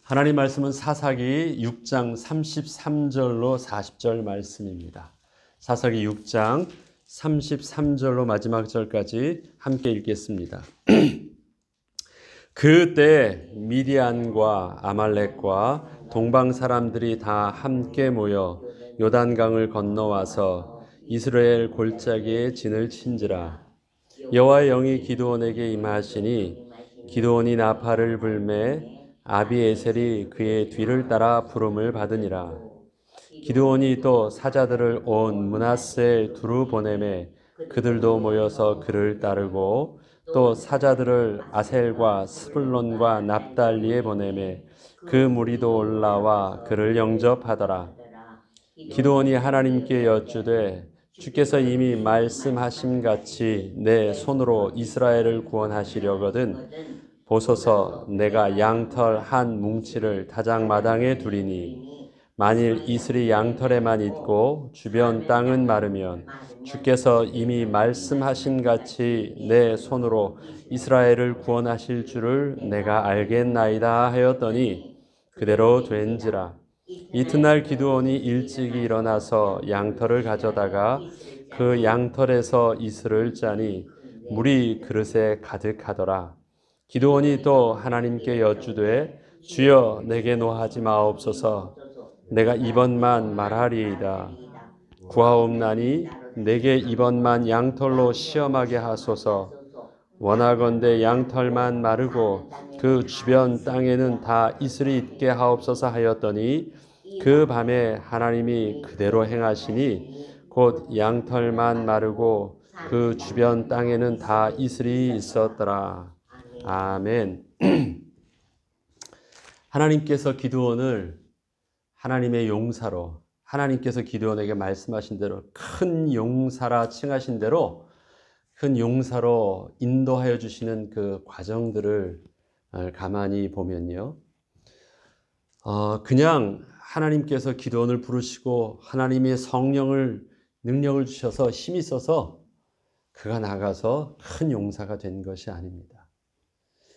하나님 말씀은 사사기 6장 33절로 40절 말씀입니다. 사사기 6장 33절로 마지막 절까지 함께 읽겠습니다. 그때 미디안과 아말렉과 동방 사람들이 다 함께 모여 요단강을 건너와서 이스라엘 골짜기에 진을 친지라. 여호와의 영이 기드온에게 임하시니 기드온이 나팔을 불매 아비에셀이 그의 뒤를 따라 부름을 받으니라. 기드온이 또 사자들을 온 므낫세에 두루 보내매 그들도 모여서 그를 따르고 또 사자들을 아셀과 스불론과 납달리에 보내매 그 무리도 올라와 그를 영접하더라. 기드온이 하나님께 여쭈되 주께서 이미 말씀하심같이 내 손으로 이스라엘을 구원하시려거든 보소서, 내가 양털 한 뭉치를 타작마당에 두리니 만일 이슬이 양털에만 있고 주변 땅은 마르면 주께서 이미 말씀하신 같이 내 손으로 이스라엘을 구원하실 줄을 내가 알겠나이다 하였더니 그대로 된지라. 이튿날 기드온이 일찍이 일어나서 양털을 가져다가 그 양털에서 이슬을 짜니 물이 그릇에 가득하더라. 기드온이 또 하나님께 여쭈되 주여 내게 노하지 마옵소서. 내가 이번만 말하리이다. 구하옵나니 내게 이번만 양털로 시험하게 하소서. 원하건대 양털만 마르고 그 주변 땅에는 다 이슬이 있게 하옵소서 하였더니 그 밤에 하나님이 그대로 행하시니 곧 양털만 마르고 그 주변 땅에는 다 이슬이 있었더라. 아멘. 하나님께서 기드온을 하나님의 용사로, 하나님께서 기드온에게 말씀하신 대로 큰 용사라 칭하신 대로 큰 용사로 인도하여 주시는 그 과정들을 가만히 보면요. 그냥 하나님께서 기드온을 부르시고 하나님의 성령을 능력을 주셔서 힘이 있어서 그가 나가서 큰 용사가 된 것이 아닙니다.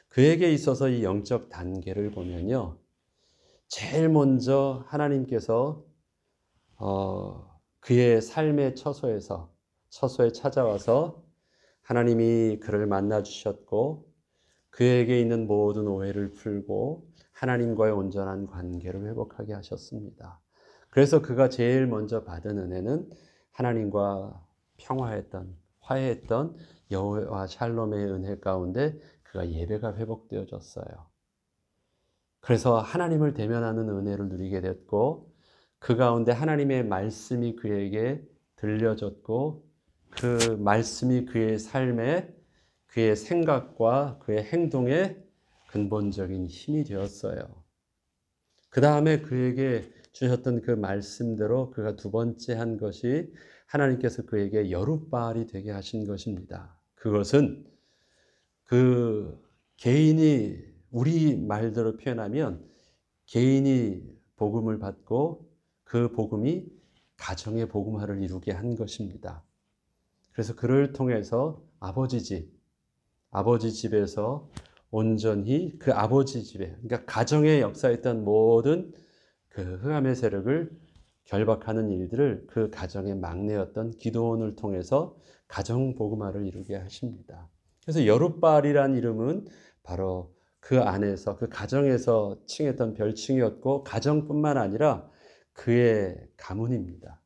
그에게 있어서 이 영적 단계를 보면요. 제일 먼저 하나님께서 그의 삶의 처소에 찾아와서 하나님이 그를 만나 주셨고 그에게 있는 모든 오해를 풀고 하나님과의 온전한 관계를 회복하게 하셨습니다. 그래서 그가 제일 먼저 받은 은혜는 하나님과 화해했던 여호와 샬롬의 은혜 가운데 그가 예배가 회복되어졌어요. 그래서 하나님을 대면하는 은혜를 누리게 됐고 그 가운데 하나님의 말씀이 그에게 들려졌고 그 말씀이 그의 삶에 그의 생각과 그의 행동에 근본적인 힘이 되었어요. 그 다음에 그에게 주셨던 그 말씀대로 그가 두 번째 한 것이 하나님께서 그에게 여룻바알이 되게 하신 것입니다. 그것은 그 개인이 우리 말대로 표현하면 개인이 복음을 받고 그 복음이 가정의 복음화를 이루게 한 것입니다. 그래서 그를 통해서 아버지 집에서 온전히 그 아버지 집에, 그러니까 가정의 역사였던 모든 그 흑암의 세력을 결박하는 일들을 그 가정의 막내였던 기드온을 통해서 가정 복음화를 이루게 하십니다. 그래서 여룻바알이라는 이름은 바로 그 안에서 그 가정에서 칭했던 별칭이었고 가정뿐만 아니라 그의 가문입니다.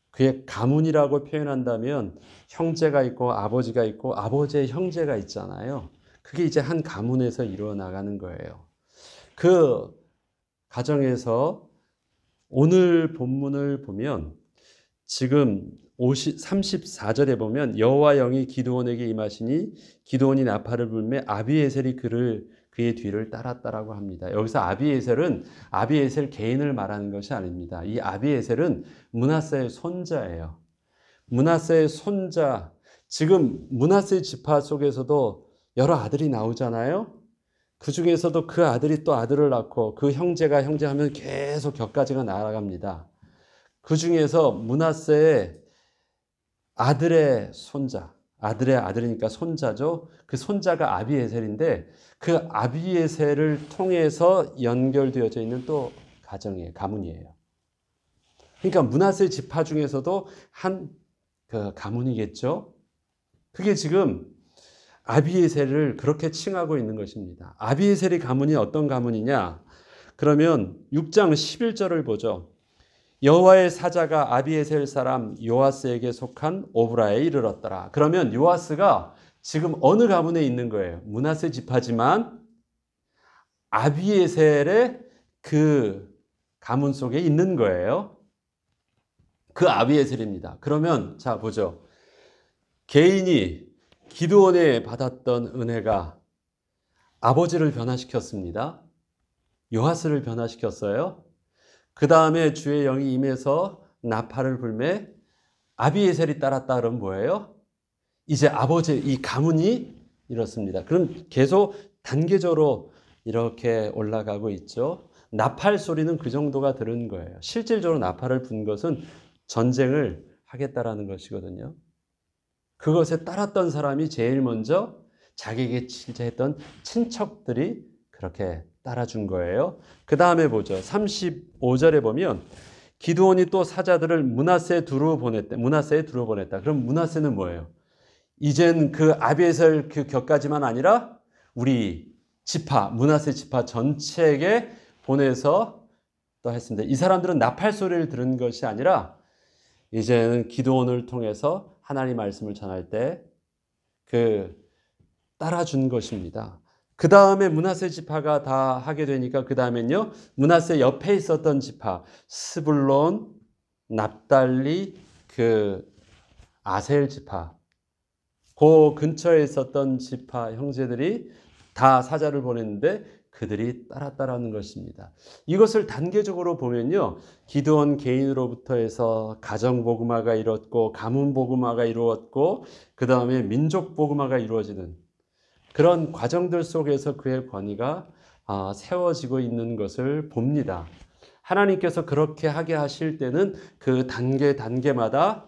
그의 가문이라고 표현한다면 형제가 있고 아버지가 있고 아버지의 형제가 있잖아요. 그게 이제 한 가문에서 이루어나가는 거예요. 그 가정에서 오늘 본문을 보면 지금 34절에 보면 여호와 영이 기드온에게 임하시니 기드온이 나팔을 불매 아비에셀이 그의 뒤를 따랐다라고 합니다. 여기서 아비에셀 개인을 말하는 것이 아닙니다. 이 아비에셀은 므낫세의 손자예요. 므낫세의 손자, 지금 므낫세 지파 속에서도 여러 아들이 나오잖아요. 그 중에서도 그 아들이 또 아들을 낳고 그 형제가 형제하면 계속 격가지가 나아갑니다. 그 중에서 므낫세의 아들의 손자, 아들의 아들이니까 손자죠. 그 손자가 아비에셀인데 그 아비에셀을 통해서 연결되어져 있는 또 가정이에요. 가문이에요. 그러니까 므낫세 지파 중에서도 한 그 가문이겠죠. 그게 지금 아비에셀을 그렇게 칭하고 있는 것입니다. 아비에셀의 가문이 어떤 가문이냐? 그러면 6장 11절을 보죠. 여호와의 사자가 아비에셀 사람 요아스에게 속한 오브라에 이르렀더라. 그러면 요아스가 지금 어느 가문에 있는 거예요? 므낫세 지파지만 아비에셀의 그 가문 속에 있는 거예요. 그 아비에셀입니다. 그러면 자 보죠. 개인이 기드온에 받았던 은혜가 아버지를 변화시켰습니다. 요아스를 변화시켰어요. 그 다음에 주의 영이 임해서 나팔을 불매 아비에셀이 따랐다 그러면 뭐예요? 이제 아버지 이 가문이 이렇습니다. 그럼 계속 단계적으로 이렇게 올라가고 있죠. 나팔 소리는 그 정도가 들은 거예요. 실질적으로 나팔을 분 것은 전쟁을 하겠다라는 것이거든요. 그것에 따랐던 사람이 제일 먼저 자기에게 질자했던 친척들이 그렇게 따라준 거예요. 그 다음에 보죠. 35절에 보면 기드온이 또 사자들을 므낫세에 두루 보냈다. 그럼 므낫세는 뭐예요? 이젠 그 아비에셀 그 격까지만 아니라 우리 지파, 므낫세 지파 전체에게 보내서 또 했습니다. 이 사람들은 나팔 소리를 들은 것이 아니라 이제는 기드온을 통해서 하나님 말씀을 전할 때 그 따라준 것입니다. 그 다음에 므낫세 지파가 다 하게 되니까 그 다음엔요 므낫세 옆에 있었던 지파 스불론, 납달리, 그 아셀 지파 그 근처에 있었던 지파 형제들이 다 사자를 보냈는데 그들이 따랐다라는 것입니다. 이것을 단계적으로 보면요. 기드온 개인으로부터 해서 가정복음화가 이루어졌고 가문복음화가 이루어졌고 그 다음에 민족복음화가 이루어지는 그런 과정들 속에서 그의 권위가 세워지고 있는 것을 봅니다. 하나님께서 그렇게 하게 하실 때는 그 단계마다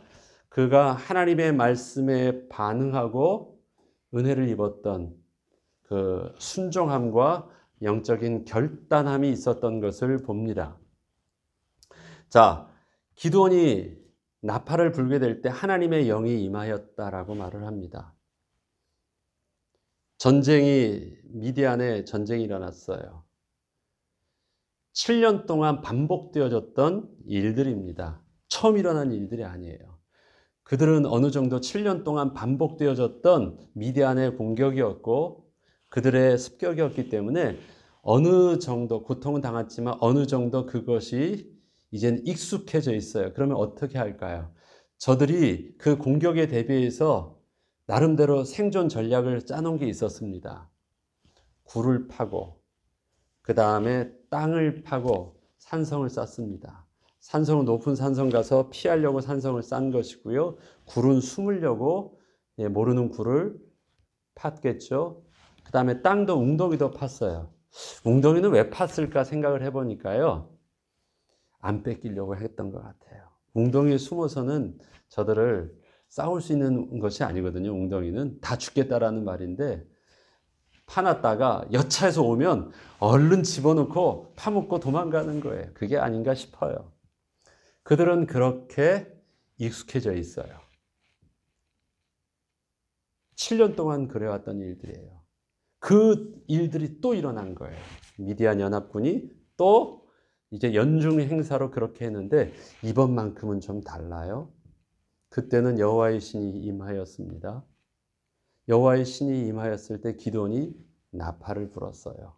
그가 하나님의 말씀에 반응하고 은혜를 입었던 그 순종함과 영적인 결단함이 있었던 것을 봅니다. 자, 기드온이 나팔을 불게 될 때 하나님의 영이 임하였다라고 말을 합니다. 미디안에 전쟁이 일어났어요. 7년 동안 반복되어졌던 일들입니다. 처음 일어난 일들이 아니에요. 그들은 어느 정도 7년 동안 반복되어졌던 미디안의 공격이었고 그들의 습격이었기 때문에 어느 정도 고통은 당했지만 어느 정도 그것이 이제는 익숙해져 있어요. 그러면 어떻게 할까요? 저들이 그 공격에 대비해서 나름대로 생존 전략을 짜놓은 게 있었습니다. 굴을 파고 그 다음에 땅을 파고 산성을 쌓습니다. 높은 산성 가서 피하려고 산성을 싼 것이고요. 굴은 숨으려고 모르는 굴을 팠겠죠. 그 다음에 땅도 웅덩이도 팠어요. 웅덩이는 왜 팠을까 생각을 해보니까요. 안 뺏기려고 했던 것 같아요. 웅덩이에 숨어서는 저들을 싸울 수 있는 것이 아니거든요. 웅덩이는 다 죽겠다라는 말인데 파놨다가 여차해서 오면 얼른 집어넣고 파묻고 도망가는 거예요. 그게 아닌가 싶어요. 그들은 그렇게 익숙해져 있어요. 7년 동안 그래왔던 일들이에요. 그 일들이 또 일어난 거예요. 미디안 연합군이 또 이제 연중 행사로 그렇게 했는데 이번만큼은 좀 달라요. 그때는 여호와의 신이 임하였습니다. 여호와의 신이 임하였을 때 기드온이 나팔을 불었어요.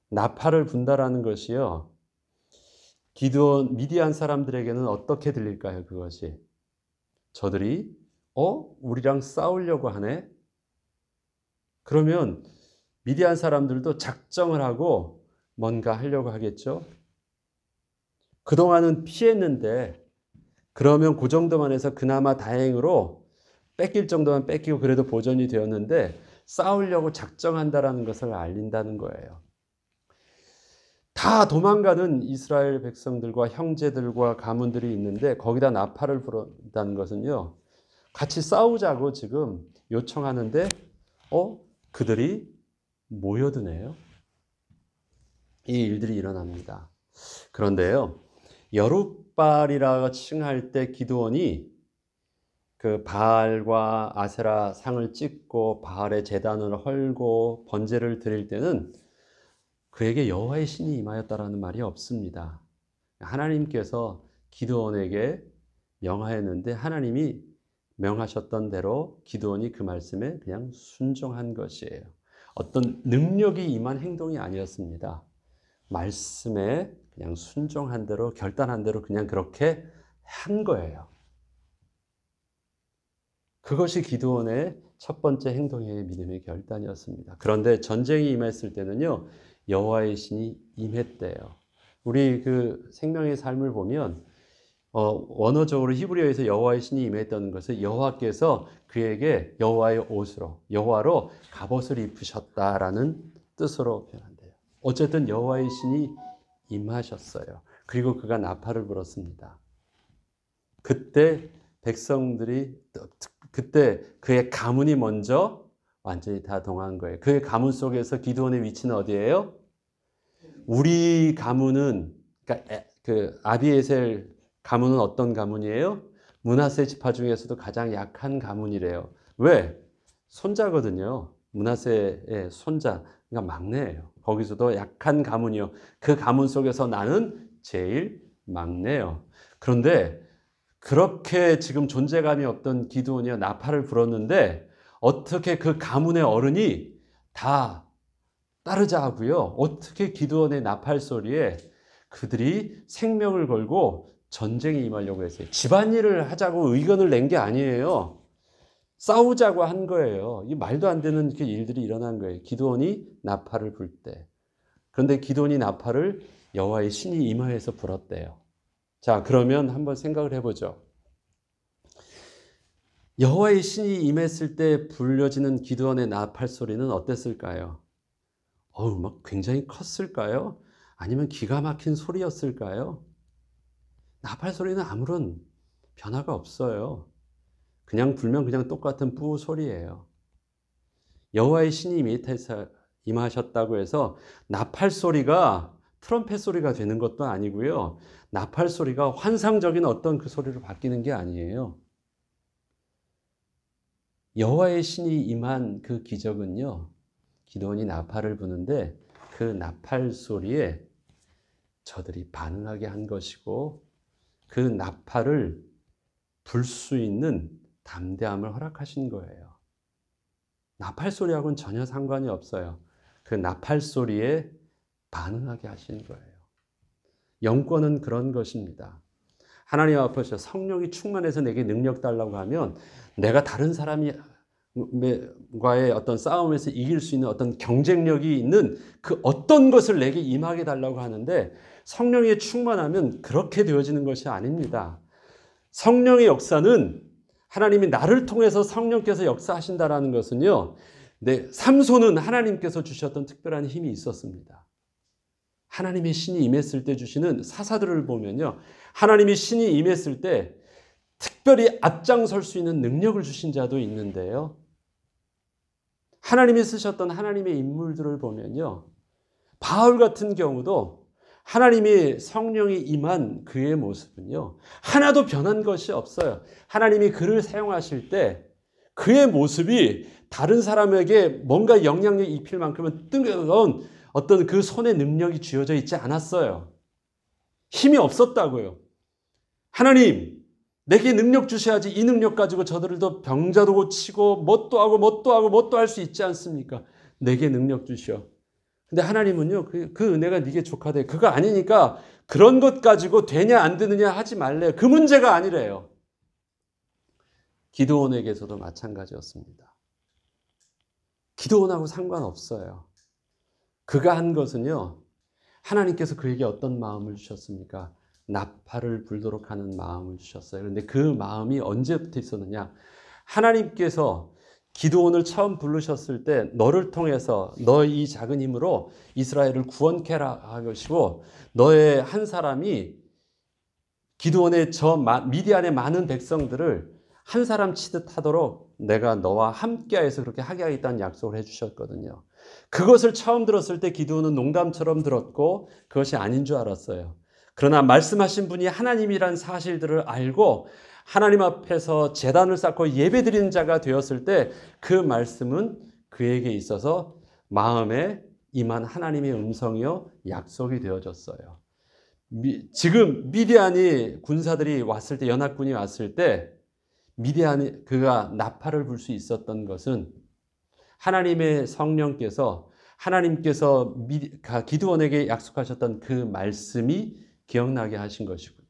나팔을 분다라는 것이요. 미디안 사람들에게는 어떻게 들릴까요? 그것이 저들이 우리랑 싸우려고 하네. 그러면 미디안 사람들도 작정을 하고 뭔가 하려고 하겠죠. 그동안은 피했는데 그러면 그 정도만 해서 그나마 다행으로 뺏길 정도만 뺏기고 그래도 보전이 되었는데 싸우려고 작정한다라는 것을 알린다는 거예요. 다 도망가는 이스라엘 백성들과 형제들과 가문들이 있는데 거기다 나팔을 부른다는 것은요. 같이 싸우자고 지금 요청하는데 그들이 모여드네요. 이 일들이 일어납니다. 그런데요, 여룻발이라고 칭할 때 기드온이 그 바알과 아세라 상을 찍고 바알의 제단을 헐고 번제를 드릴 때는 그에게 여호와의 신이 임하였다라는 말이 없습니다. 하나님께서 기드온에게 명하였는데 하나님이 명하셨던 대로 기드온이 그 말씀에 그냥 순종한 것이에요. 어떤 능력이 임한 행동이 아니었습니다. 말씀에 그냥 순종한 대로, 결단한 대로 그냥 그렇게 한 거예요. 그것이 기드온의 첫 번째 행동의 믿음의 결단이었습니다. 그런데 전쟁이 임했을 때는요, 여호와의 신이 임했대요. 우리 그 생명의 삶을 보면 원어적으로 히브리어에서 여호와의 신이 임했다는 것은 여호와께서 그에게 여호와의 옷으로, 여호와로 갑옷을 입으셨다라는 뜻으로 표현한대요. 어쨌든 여호와의 신이 임하셨어요. 그리고 그가 나팔을 불었습니다. 그때 백성들이, 그때 그의 가문이 먼저 완전히 다 동한 거예요. 그의 가문 속에서 기드온의 위치는 어디예요? 우리 가문은, 그러니까 그 아비에셀 가문은 어떤 가문이에요? 므낫세 지파 중에서도 가장 약한 가문이래요. 왜? 손자거든요. 므낫세의 손자, 그러니까 막내예요. 거기서도 약한 가문이요. 그 가문 속에서 나는 제일 막내예요. 그런데 그렇게 지금 존재감이 없던 기드온이 나팔을 불었는데 어떻게 그 가문의 어른이 다 따르자 하고요. 어떻게 기드온의 나팔 소리에 그들이 생명을 걸고 전쟁에 임하려고 했어요. 집안일을 하자고 의견을 낸 게 아니에요. 싸우자고 한 거예요. 이 말도 안 되는 그 일들이 일어난 거예요. 기드온이 나팔을 불 때. 그런데 기드온이 나팔을 여호와의 신이 임하여서 불었대요. 자, 그러면 한번 생각을 해보죠. 여호와의 신이 임했을 때 불려지는 기드온의 나팔 소리는 어땠을까요? 막 굉장히 컸을까요? 아니면 기가 막힌 소리였을까요? 나팔 소리는 아무런 변화가 없어요. 그냥 불면 그냥 똑같은 뿌 소리예요. 여호와의 신이 임하셨다고 해서 나팔 소리가 트럼펫 소리가 되는 것도 아니고요. 나팔 소리가 환상적인 어떤 그 소리로 바뀌는 게 아니에요. 여호와의 신이 임한 그 기적은요, 기드온이 나팔을 부는데 그 나팔 소리에 저들이 반응하게 한 것이고 그 나팔을 불 수 있는 담대함을 허락하신 거예요. 나팔 소리하고는 전혀 상관이 없어요. 그 나팔 소리에 반응하게 하신 거예요. 영권은 그런 것입니다. 하나님 앞에서 성령이 충만해서 내게 능력 달라고 하면 내가 다른 사람과의 어떤 싸움에서 이길 수 있는 어떤 경쟁력이 있는 그 어떤 것을 내게 임하게 달라고 하는데 성령이 충만하면 그렇게 되어지는 것이 아닙니다. 성령의 역사는 하나님이 나를 통해서 성령께서 역사하신다라는 것은요, 삼손은 하나님께서 주셨던 특별한 힘이 있었습니다. 하나님의 신이 임했을 때 주시는 사사들을 보면요, 하나님의 신이 임했을 때 특별히 앞장설 수 있는 능력을 주신 자도 있는데요, 하나님이 쓰셨던 하나님의 인물들을 보면요, 바울 같은 경우도 하나님이 성령이 임한 그의 모습은요, 하나도 변한 것이 없어요. 하나님이 그를 사용하실 때 그의 모습이 다른 사람에게 뭔가 영향력이 입힐 만큼은 뜨거운 어떤 그 손의 능력이 쥐어져 있지 않았어요. 힘이 없었다고요. 하나님, 내게 능력 주셔야지 이 능력 가지고 저들도 병자도 고치고 뭣도 하고 할 수 있지 않습니까? 내게 능력 주시오. 근데 하나님은요, 그 은혜가 네게 족하대. 그거 아니니까 그런 것 가지고 되냐 안 되느냐 하지 말래요. 그 문제가 아니래요. 기드온에게서도 마찬가지였습니다. 기드온하고 상관없어요. 그가 한 것은요, 하나님께서 그에게 어떤 마음을 주셨습니까? 나팔을 불도록 하는 마음을 주셨어요. 그런데 그 마음이 언제부터 있었느냐? 하나님께서 기드온을 처음 부르셨을 때 너를 통해서 너 이 작은 힘으로 이스라엘을 구원케라 하시고 너의 한 사람이 기드온의 미디안의 많은 백성들을 한 사람 치듯 하도록 내가 너와 함께하여서 그렇게 하게 하겠다는 약속을 해주셨거든요. 그것을 처음 들었을 때 기드온은 농담처럼 들었고 그것이 아닌 줄 알았어요. 그러나 말씀하신 분이 하나님이란 사실들을 알고 하나님 앞에서 제단을 쌓고 예배드리는 자가 되었을 때 그 말씀은 그에게 있어서 마음에 임한 하나님의 음성이요 약속이 되어졌어요. 지금 미디안이 군사들이 왔을 때, 연합군이 왔을 때 미디안이 그가 나팔을 불 수 있었던 것은 하나님의 성령께서 하나님께서 기드온에게 약속하셨던 그 말씀이 기억나게 하신 것이고요.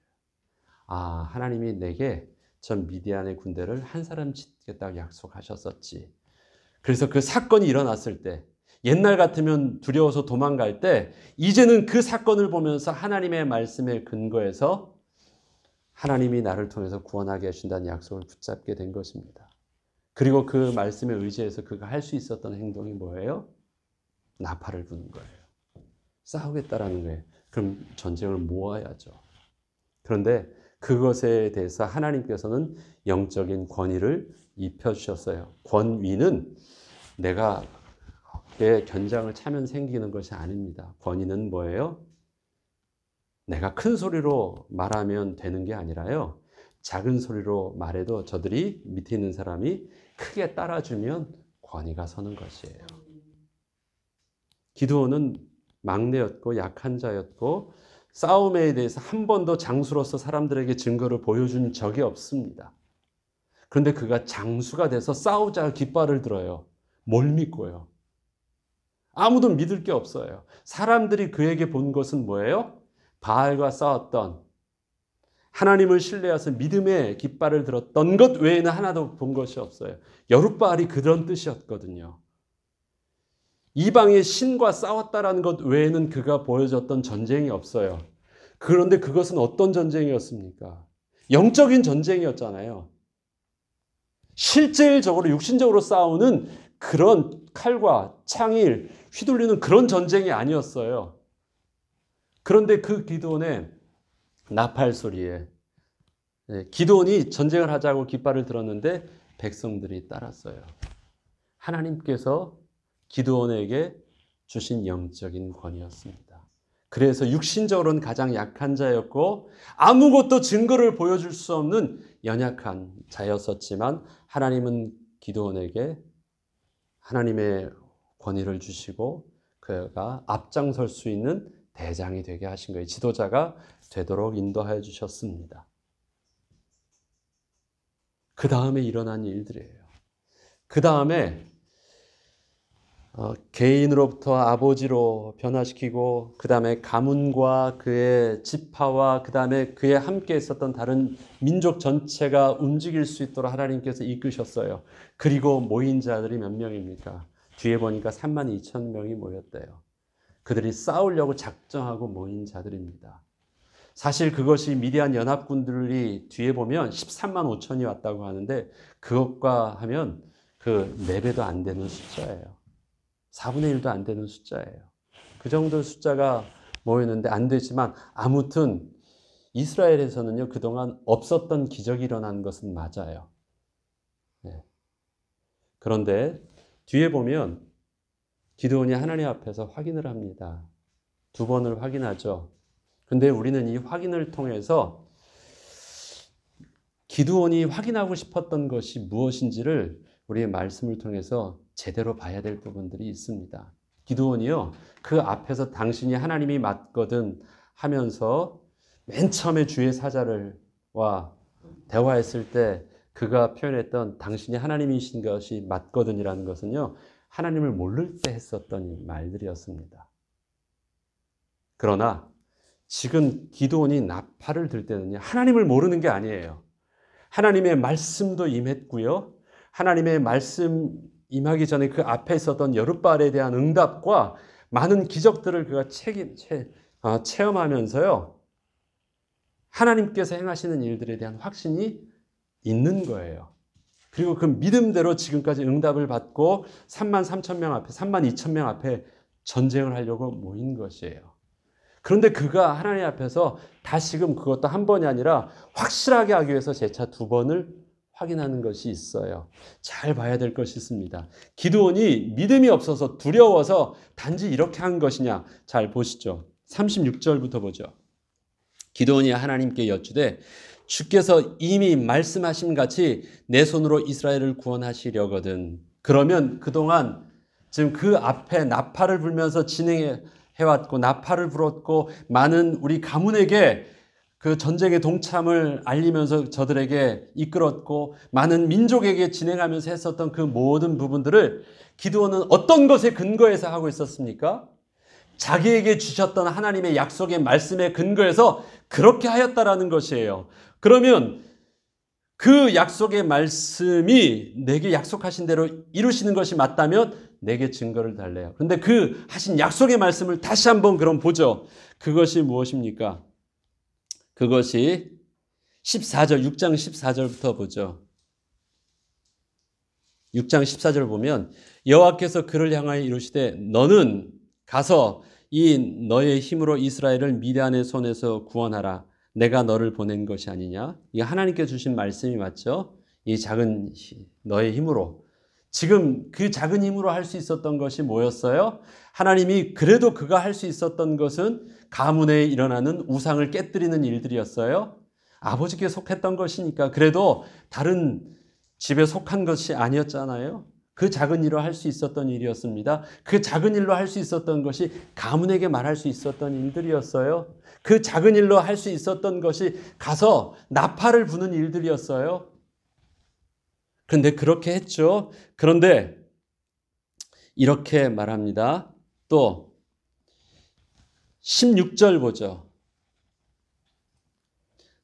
아, 하나님이 내게 전 미디안의 군대를 한 사람 짓겠다고 약속하셨었지. 그래서 그 사건이 일어났을 때, 옛날 같으면 두려워서 도망갈 때 이제는 그 사건을 보면서 하나님의 말씀에 근거해서 하나님이 나를 통해서 구원하게 하신다는 약속을 붙잡게 된 것입니다. 그리고 그 말씀에 의지해서 그가 할 수 있었던 행동이 뭐예요? 나팔을 부는 거예요. 싸우겠다라는 거예요. 그럼 전쟁을 모아야죠. 그런데 그것에 대해서 하나님께서는 영적인 권위를 입혀주셨어요. 권위는 내가 견장을 차면 생기는 것이 아닙니다. 권위는 뭐예요? 내가 큰 소리로 말하면 되는 게 아니라요. 작은 소리로 말해도 저들이 밑에 있는 사람이 크게 따라주면 권위가 서는 것이에요. 기드온은 막내였고 약한 자였고 싸움에 대해서 한 번도 장수로서 사람들에게 증거를 보여준 적이 없습니다. 그런데 그가 장수가 돼서 싸우자 깃발을 들어요. 뭘 믿고요? 아무도 믿을 게 없어요. 사람들이 그에게 본 것은 뭐예요? 바알과 싸웠던, 하나님을 신뢰해서 믿음의 깃발을 들었던 것 외에는 하나도 본 것이 없어요. 여룻바알이 그런 뜻이었거든요. 이방의 신과 싸웠다라는 것 외에는 그가 보여줬던 전쟁이 없어요. 그런데 그것은 어떤 전쟁이었습니까? 영적인 전쟁이었잖아요. 실질적으로 육신적으로 싸우는 그런 칼과 창을 휘둘리는 그런 전쟁이 아니었어요. 그런데 그 기드온의 나팔 소리에 기드온이 전쟁을 하자고 깃발을 들었는데 백성들이 따랐어요. 하나님께서 기드온에게 주신 영적인 권위였습니다. 그래서 육신적으로는 가장 약한 자였고 아무것도 증거를 보여줄 수 없는 연약한 자였었지만 하나님은 기드온에게 하나님의 권위를 주시고 그가 앞장설 수 있는 대장이 되게 하신 거예요. 지도자가 되도록 인도하여 주셨습니다. 그 다음에 일어난 일들이에요. 그 다음에 개인으로부터 아버지로 변화시키고 그 다음에 가문과 그의 지파와 그 다음에 그에 함께 있었던 다른 민족 전체가 움직일 수 있도록 하나님께서 이끄셨어요. 그리고 모인 자들이 몇 명입니까? 뒤에 보니까 32,000명이 모였대요. 그들이 싸우려고 작정하고 모인 자들입니다. 사실 그것이 미디안 연합군들이 뒤에 보면 135,000이 왔다고 하는데 그것과 하면 그 4배도 안 되는 숫자예요. 4분의 1도 안 되는 숫자예요. 그 정도 숫자가 모였는데 안 되지만 아무튼 이스라엘에서는요 그동안 없었던 기적이 일어난 것은 맞아요. 네. 그런데 뒤에 보면 기드온이 하나님 앞에서 확인을 합니다. 2번을 확인하죠. 근데 우리는 이 확인을 통해서 기드온이 확인하고 싶었던 것이 무엇인지를 우리의 말씀을 통해서 제대로 봐야 될 부분들이 있습니다. 기드온이요, 그 앞에서 당신이 하나님이 맞거든 하면서 맨 처음에 주의 사자와 대화했을 때 그가 표현했던 당신이 하나님이신 것이 맞거든이라는 것은요, 하나님을 모를 때 했었던 말들이었습니다. 그러나 지금 기드온이 나팔을 들 때는요, 하나님을 모르는 게 아니에요. 하나님의 말씀도 임했고요. 하나님의 말씀 임하기 전에 그 앞에 있었던 여룻바알에 대한 응답과 많은 기적들을 그가 체험하면서요. 하나님께서 행하시는 일들에 대한 확신이 있는 거예요. 그리고 그 믿음대로 지금까지 응답을 받고 33,000명 앞에, 32,000명 앞에 전쟁을 하려고 모인 것이에요. 그런데 그가 하나님 앞에서 다시금 그것도 한 번이 아니라 확실하게 하기 위해서 재차 2번을 확인하는 것이 있어요. 잘 봐야 될 것이 있습니다. 기드온이 믿음이 없어서 두려워서 단지 이렇게 한 것이냐? 잘 보시죠. 36절부터 보죠. 기드온이 하나님께 여쭈되 주께서 이미 말씀하신 같이 내 손으로 이스라엘을 구원하시려거든. 그러면 그동안 지금 그 앞에 나팔을 불면서 진행해왔고 나팔을 불었고 많은 우리 가문에게 그 전쟁의 동참을 알리면서 저들에게 이끌었고 많은 민족에게 진행하면서 했었던 그 모든 부분들을 기드온은 어떤 것에 근거해서 하고 있었습니까? 자기에게 주셨던 하나님의 약속의 말씀에 근거해서 그렇게 하였다라는 것이에요. 그러면 그 약속의 말씀이 내게 약속하신 대로 이루시는 것이 맞다면 내게 증거를 달래요. 그런데 그 하신 약속의 말씀을 다시 한번 그럼 보죠. 그것이 무엇입니까? 그것이 14절, 6장 14절부터 보죠. 6장 14절 보면 여호와께서 그를 향하여 이르시되 너는 가서 이 너의 힘으로 이스라엘을 미디안의 손에서 구원하라. 내가 너를 보낸 것이 아니냐. 이게 하나님께 주신 말씀이 맞죠. 이 작은 너의 힘으로. 지금 그 작은 힘으로 할 수 있었던 것이 뭐였어요? 하나님이 그래도 그가 할 수 있었던 것은 가문에 일어나는 우상을 깨뜨리는 일들이었어요. 아버지께 속했던 것이니까 그래도 다른 집에 속한 것이 아니었잖아요. 그 작은 일로 할 수 있었던 일이었습니다. 그 작은 일로 할 수 있었던 것이 가문에게 말할 수 있었던 일들이었어요. 그 작은 일로 할 수 있었던 것이 가서 나팔을 부는 일들이었어요. 그런데 그렇게 했죠. 그런데 이렇게 말합니다. 또 16절 보죠.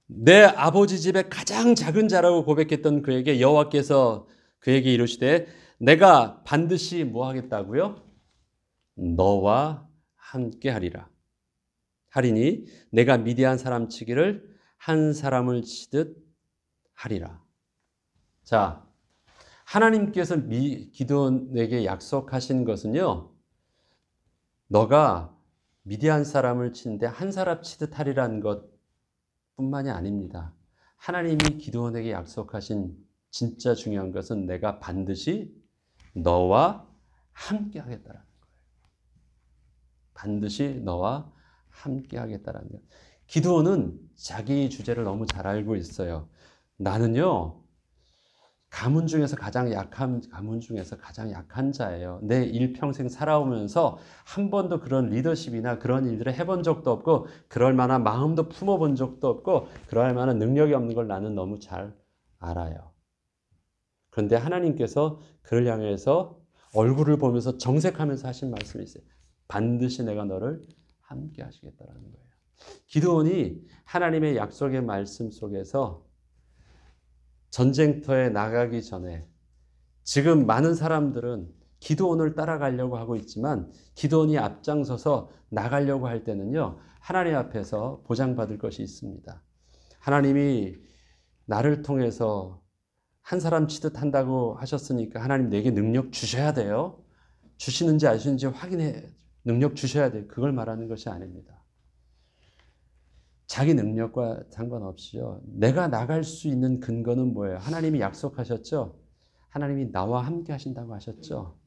내 아버지 집의 가장 작은 자라고 고백했던 그에게 여호와께서 그에게 이르시되 내가 반드시 뭐 하겠다고요? 너와 함께 하리라. 하리니 내가 미디안 사람 치기를 한 사람을 치듯 하리라. 자, 하나님께서 기드온에게 약속하신 것은요. 너가 미디안 사람을 치는데 한 사람 치듯 하리라는 것뿐만이 아닙니다. 하나님이 기드온에게 약속하신 진짜 중요한 것은 내가 반드시 너와 함께 하겠다라는 거예요. 반드시 너와 함께 하겠다라는 거예요. 기드온은 자기 주제를 너무 잘 알고 있어요. 나는요. 가문 중에서 가장 약한 자예요. 내 일평생 살아오면서 한 번도 그런 리더십이나 그런 일들을 해본 적도 없고 그럴 만한 마음도 품어본 적도 없고 그럴 만한 능력이 없는 걸 나는 너무 잘 알아요. 그런데 하나님께서 그를 향해서 얼굴을 보면서 정색하면서 하신 말씀이 있어요. 반드시 내가 너를 함께 하시겠다라는 거예요. 기드온이 하나님의 약속의 말씀 속에서 전쟁터에 나가기 전에 지금 많은 사람들은 기드온을 따라가려고 하고 있지만 기드온이 앞장서서 나가려고 할 때는요. 하나님 앞에서 보장받을 것이 있습니다. 하나님이 나를 통해서 한 사람 치듯 한다고 하셨으니까 하나님 내게 능력 주셔야 돼요. 주시는지 아시는지 확인해 능력 주셔야 돼요. 그걸 말하는 것이 아닙니다. 자기 능력과 상관없이요. 내가 나갈 수 있는 근거는 뭐예요? 하나님이 약속하셨죠? 하나님이 나와 함께 하신다고 하셨죠?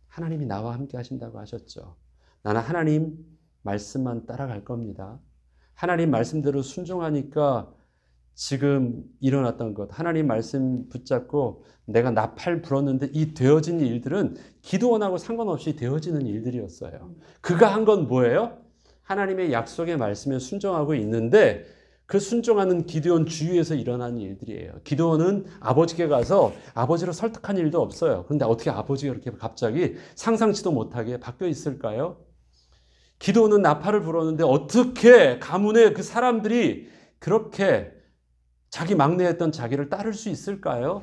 하나님이 나와 함께 하신다고 하셨죠? 나는 하나님 말씀만 따라갈 겁니다. 하나님 말씀대로 순종하니까 지금 일어났던 것, 하나님 말씀 붙잡고 내가 나팔 불었는데 이 되어진 일들은 기드온하고 상관없이 되어지는 일들이었어요. 그가 한 건 뭐예요? 하나님의 약속의 말씀에 순종하고 있는데 그 순종하는 기드온 주위에서 일어나는 일들이에요. 기드온은 아버지께 가서 아버지를 설득한 일도 없어요. 그런데 어떻게 아버지가 이렇게 갑자기 상상치도 못하게 바뀌어 있을까요? 기드온은 나팔을 불었는데 어떻게 가문의 그 사람들이 그렇게 자기 막내였던 자기를 따를 수 있을까요?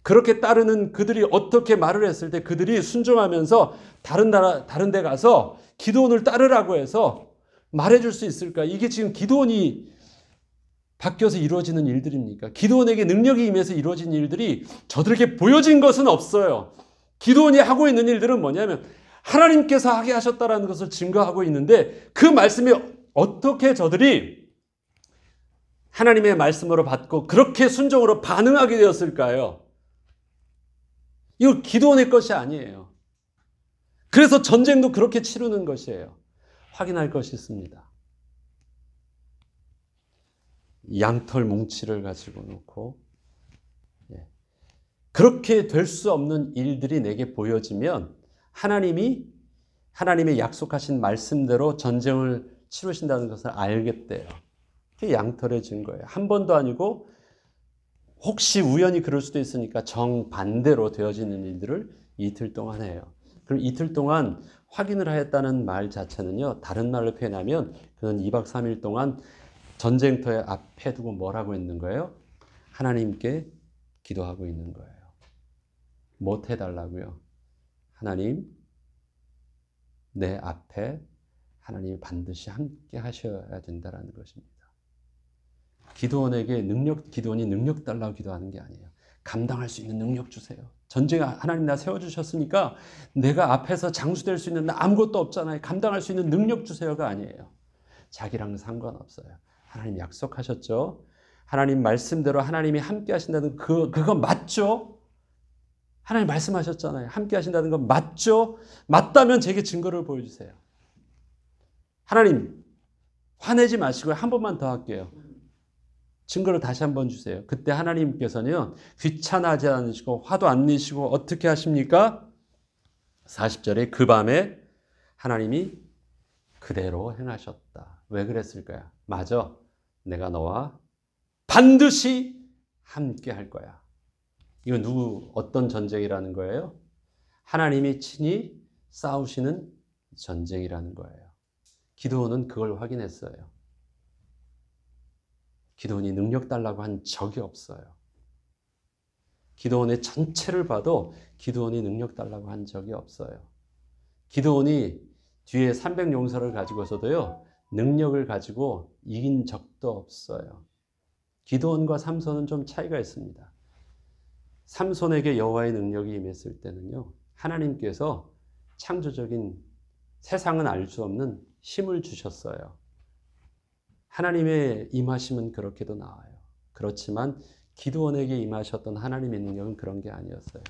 그렇게 따르는 그들이 어떻게 말을 했을 때 그들이 순종하면서 다른 데 가서 기드온을 따르라고 해서 말해줄 수 있을까? 이게 지금 기드온이 바뀌어서 이루어지는 일들입니까? 기드온에게 능력이 임해서 이루어진 일들이 저들에게 보여진 것은 없어요. 기드온이 하고 있는 일들은 뭐냐면 하나님께서 하게 하셨다라는 것을 증거하고 있는데 그 말씀이 어떻게 저들이 하나님의 말씀으로 받고 그렇게 순종으로 반응하게 되었을까요? 이거 기도원의 것이 아니에요. 그래서 전쟁도 그렇게 치르는 것이에요. 확인할 것이 있습니다. 양털 뭉치를 가지고 놓고 그렇게 될 수 없는 일들이 내게 보여지면 하나님의 약속하신 말씀대로 전쟁을 치르신다는 것을 알겠대요. 그게 양털의 증거예요. 한 번도 아니고 혹시 우연히 그럴 수도 있으니까 정반대로 되어지는 일들을 이틀 동안 해요. 그럼 이틀 동안 확인을 하였다는 말 자체는요, 다른 말로 표현하면 그는 2박 3일 동안 전쟁터에 앞에 두고 뭐라고 있는 거예요? 하나님께 기도하고 있는 거예요. 못 해달라고요? 하나님, 내 앞에 하나님이 반드시 함께 하셔야 된다는 것입니다. 기도원이 능력 달라고 기도하는 게 아니에요. 감당할 수 있는 능력 주세요. 전쟁에 하나님 나 세워주셨으니까 내가 앞에서 장수될 수 있는 아무것도 없잖아요. 감당할 수 있는 능력 주세요가 아니에요. 자기랑 상관없어요. 하나님 약속하셨죠? 하나님 말씀대로 하나님이 함께 하신다는 그거 맞죠? 하나님 말씀하셨잖아요. 함께 하신다는 건 맞죠? 맞다면 제게 증거를 보여주세요. 하나님 화내지 마시고 한 번만 더 할게요. 증거를 다시 한번 주세요. 그때 하나님께서는 귀찮아하지 않으시고 화도 안 내시고 어떻게 하십니까? 40절에 그 밤에 하나님이 그대로 행하셨다. 왜 그랬을까요? 맞아. 내가 너와 반드시 함께 할 거야. 이건 어떤 전쟁이라는 거예요? 하나님이 친히 싸우시는 전쟁이라는 거예요. 기드온은 그걸 확인했어요. 기드온이 능력 달라고 한 적이 없어요. 기드온의 전체를 봐도 기드온이 능력 달라고 한 적이 없어요. 기드온이 뒤에 300용사를 가지고서도요, 능력을 가지고 이긴 적도 없어요. 기드온과 삼손은 좀 차이가 있습니다. 삼손에게 여호와의 능력이 임했을 때는요, 하나님께서 창조적인 세상은 알 수 없는 힘을 주셨어요. 하나님의 임하심은 그렇게도 나와요. 그렇지만 기드온에게 임하셨던 하나님의 능력은 그런 게 아니었어요.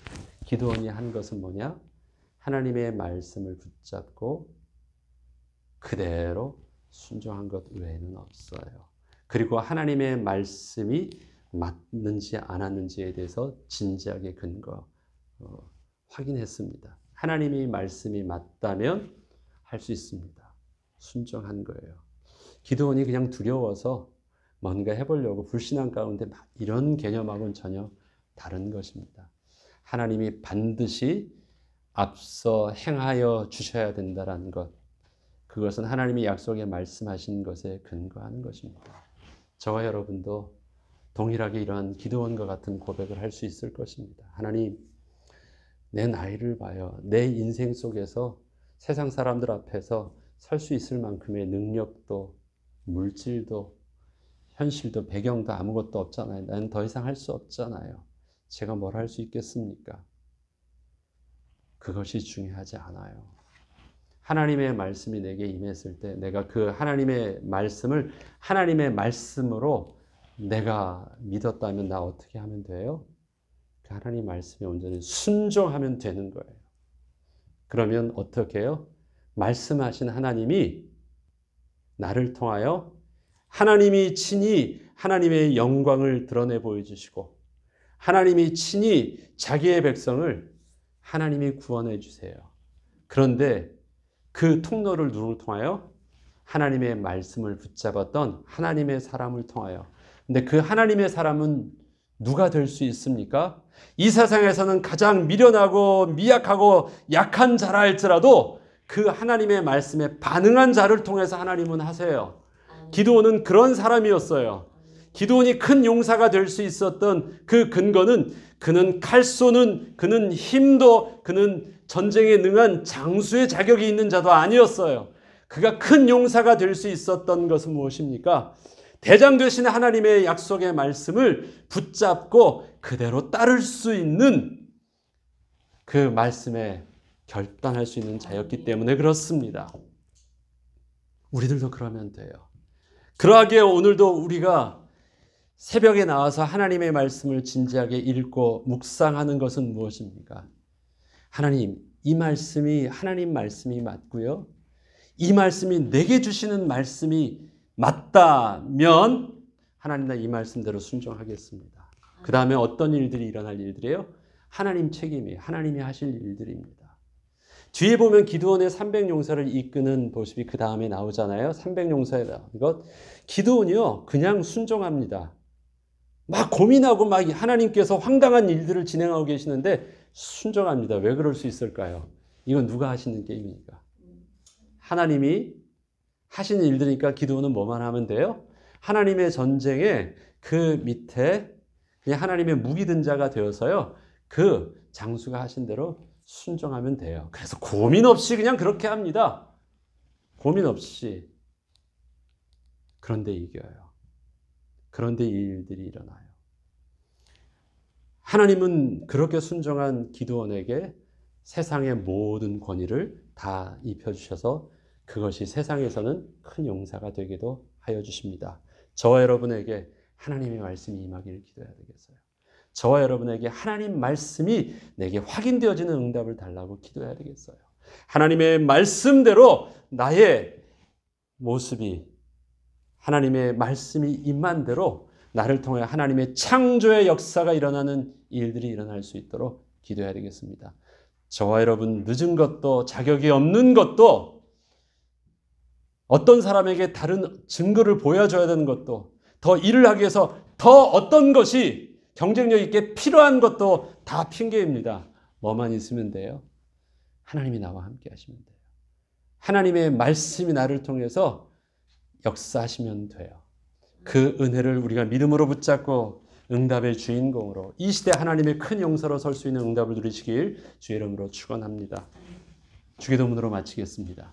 기드온이 한 것은 뭐냐? 하나님의 말씀을 붙잡고 그대로 순종한 것 외에는 없어요. 그리고 하나님의 말씀이 맞는지 안 맞는지에 대해서 진지하게 확인했습니다. 하나님의 말씀이 맞다면 할 수 있습니다. 순종한 거예요. 기드온이 그냥 두려워서 뭔가 해보려고 불신앙 가운데 이런 개념하고는 전혀 다른 것입니다. 하나님이 반드시 앞서 행하여 주셔야 된다는 것, 그것은 하나님이 약속에 말씀하신 것에 근거하는 것입니다. 저와 여러분도 동일하게 이러한 기드온과 같은 고백을 할 수 있을 것입니다. 하나님, 내 나이를 봐요. 내 인생 속에서 세상 사람들 앞에서 설 수 있을 만큼의 능력도 물질도 현실도 배경도 아무것도 없잖아요. 나는 더 이상 할 수 없잖아요. 제가 뭘 할 수 있겠습니까? 그것이 중요하지 않아요. 하나님의 말씀이 내게 임했을 때 내가 그 하나님의 말씀을 하나님의 말씀으로 내가 믿었다면 나 어떻게 하면 돼요? 그 하나님 말씀에 온전히 순종하면 되는 거예요. 그러면 어떻게 해요? 말씀하신 하나님이 나를 통하여 하나님이 친히 하나님의 영광을 드러내 보여주시고 하나님이 친히 자기의 백성을 하나님이 구원해 주세요. 그런데 그 통로를 누구를 통하여? 하나님의 말씀을 붙잡았던 하나님의 사람을 통하여. 근데 그 하나님의 사람은 누가 될 수 있습니까? 이 세상에서는 가장 미련하고 미약하고 약한 자라 할지라도 그 하나님의 말씀에 반응한 자를 통해서 하나님은 하세요. 기드온은 그런 사람이었어요. 기드온이 큰 용사가 될 수 있었던 그 근거는 그는 칼 쏘는, 그는 힘도, 그는 전쟁에 능한 장수의 자격이 있는 자도 아니었어요. 그가 큰 용사가 될 수 있었던 것은 무엇입니까? 대장 되신 하나님의 약속의 말씀을 붙잡고 그대로 따를 수 있는 그 말씀에 결단할 수 있는 자였기 때문에 그렇습니다. 우리들도 그러면 돼요. 그러하기에 오늘도 우리가 새벽에 나와서 하나님의 말씀을 진지하게 읽고 묵상하는 것은 무엇입니까? 하나님, 이 말씀이 하나님 말씀이 맞고요. 이 말씀이 내게 주시는 말씀이 맞다면 하나님 나 이 말씀대로 순종하겠습니다. 그 다음에 어떤 일들이 일어날 일들이에요? 하나님 책임이 하나님이 하실 일들입니다. 뒤에 보면 기드온의 300용사를 이끄는 모습이 그 다음에 나오잖아요. 300용사에 나온 것. 기드온이요 그냥 순종합니다. 막 고민하고 막 하나님께서 황당한 일들을 진행하고 계시는데 순종합니다. 왜 그럴 수 있을까요? 이건 누가 하시는 게임입니까? 하나님이 하시는 일들이니까 기드온은 뭐만 하면 돼요? 하나님의 전쟁에 그 밑에 그냥 하나님의 무기 든 자가 되어서요. 그 장수가 하신 대로 순종하면 돼요. 그래서 고민 없이 그냥 그렇게 합니다. 고민 없이. 그런데 이겨요. 그런데 이 일들이 일어나요. 하나님은 그렇게 순종한 기드온에게 세상의 모든 권위를 다 입혀주셔서 그것이 세상에서는 큰 용사가 되기도 하여 주십니다. 저와 여러분에게 하나님의 말씀이 임하기를 기도해야 되겠어요. 저와 여러분에게 하나님 말씀이 내게 확인되어지는 응답을 달라고 기도해야 되겠어요. 하나님의 말씀대로 나의 모습이 하나님의 말씀이 임한 대로 나를 통해 하나님의 창조의 역사가 일어나는 일들이 일어날 수 있도록 기도해야 되겠습니다. 저와 여러분 늦은 것도 자격이 없는 것도 어떤 사람에게 다른 증거를 보여줘야 되는 것도 더 일을 하기 위해서 더 어떤 것이 경쟁력 있게 필요한 것도 다 핑계입니다. 뭐만 있으면 돼요? 하나님이 나와 함께 하시면 돼요. 하나님의 말씀이 나를 통해서 역사하시면 돼요. 그 은혜를 우리가 믿음으로 붙잡고 응답의 주인공으로 이 시대 하나님의 큰 용사로 설 수 있는 응답을 누리시길 주의 이름으로 축원합니다. 주기도문으로 마치겠습니다.